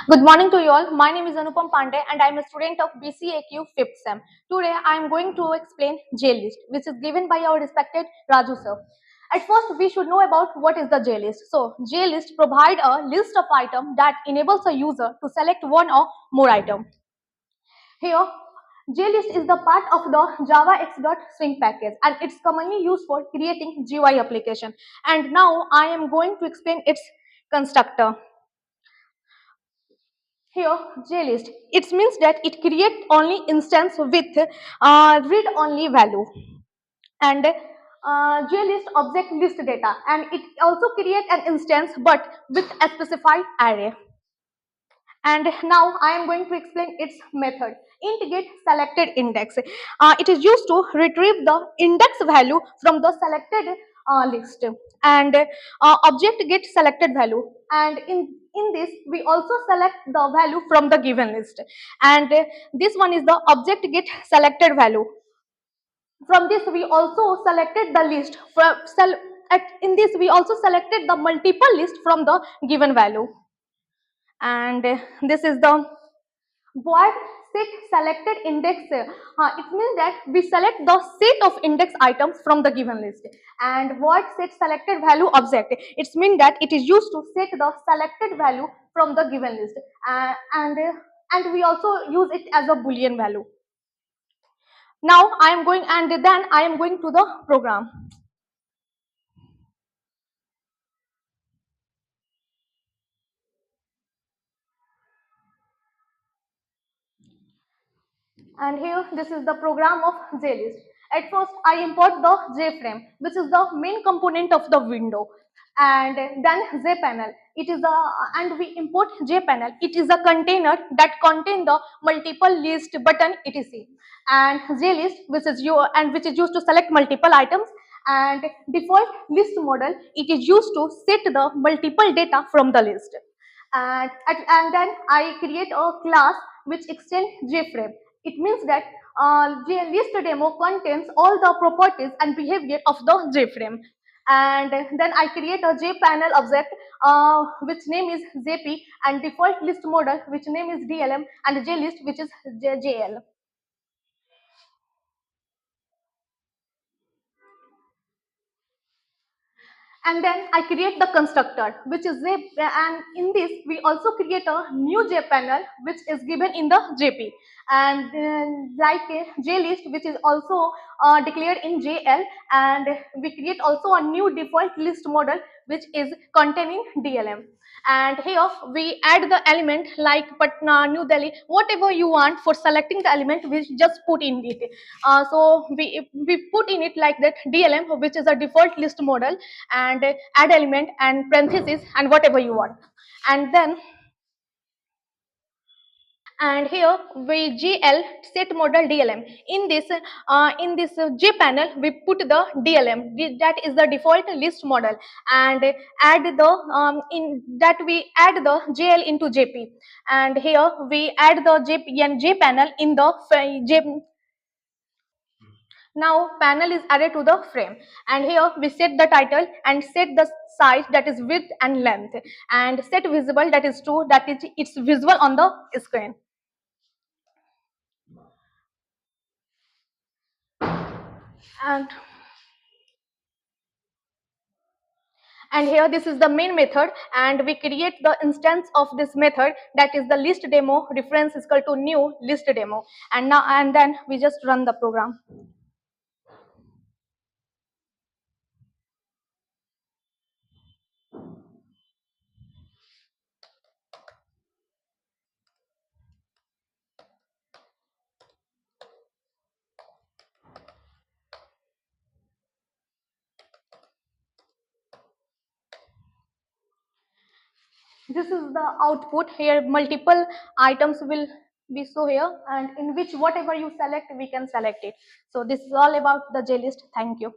Good morning to you all. My name is Anupam Pandey and I am a student of BCAQ 5th SEM. Today I am going to explain JList, which is given by our respected Raju sir. At first, we should know about what is the JList. So, JList provide a list of items that enables a user to select one or more item. Here, JList is the part of the Java X.Swing package and it's commonly used for creating GUI application. And now I am going to explain its constructor. Here, JList, it means that it creates only instance with read-only value, and JList object list data, and it also creates an instance but with a specified array. And now I am going to explain its method. Int get selected index. It is used to retrieve the index value from the selected list, and object get selected value. And in this we also select the value from the given list. And this one is the object get selected value. From this we also selected the list. In this we also selected the multiple list from the given value. And this is the void set selected index. It means that we select the set of index items from the given list. And void set selected value object, it means that it is used to set the selected value from the given list. And we also use it as a boolean value. Now I am going, and then I am going to the program. And here this is the program of JList. At first I import the JFrame, which is the main component of the window, and then JPanel. It is the and we import JPanel. It is a container that contain the multiple list button etc. And JList, which is used to select multiple items, and default list model. It is used to set the multiple data from the list. And then I create a class which extends JFrame. It means that JList demo contains all the properties and behavior of the JFrame. And then I create a JPanel object which name is JP, and default list model which name is DLM, and JList which is JL. And then I create the constructor which is J, and in this we also create a new JPanel which is given in the JP, and like JList which is also declared in JL, and we create also a new default list model which is containing DLM. And here we add the element like Patna, New Delhi, whatever you want. For selecting the element we just put in it. So we put in it like that DLM, which is a default list model, and add element and parenthesis and whatever you want. And then and here we GL set model DLM. In this JPanel we put the DLM, that is the default list model, and add the in that we add the JL into JP, and here we add the JP and JPanel in the J. Now panel is added to the frame, and here we set the title and set the size, that is width and length, and set visible, that is true, that is it's visible on the screen. And here this is the main method, and we create the instance of this method, that is the list demo reference is equal to new list demo, and then we just run the program. This is the output. Here multiple items will be so here, and in which whatever you select we can select it. So this is all about the JList. Thank you.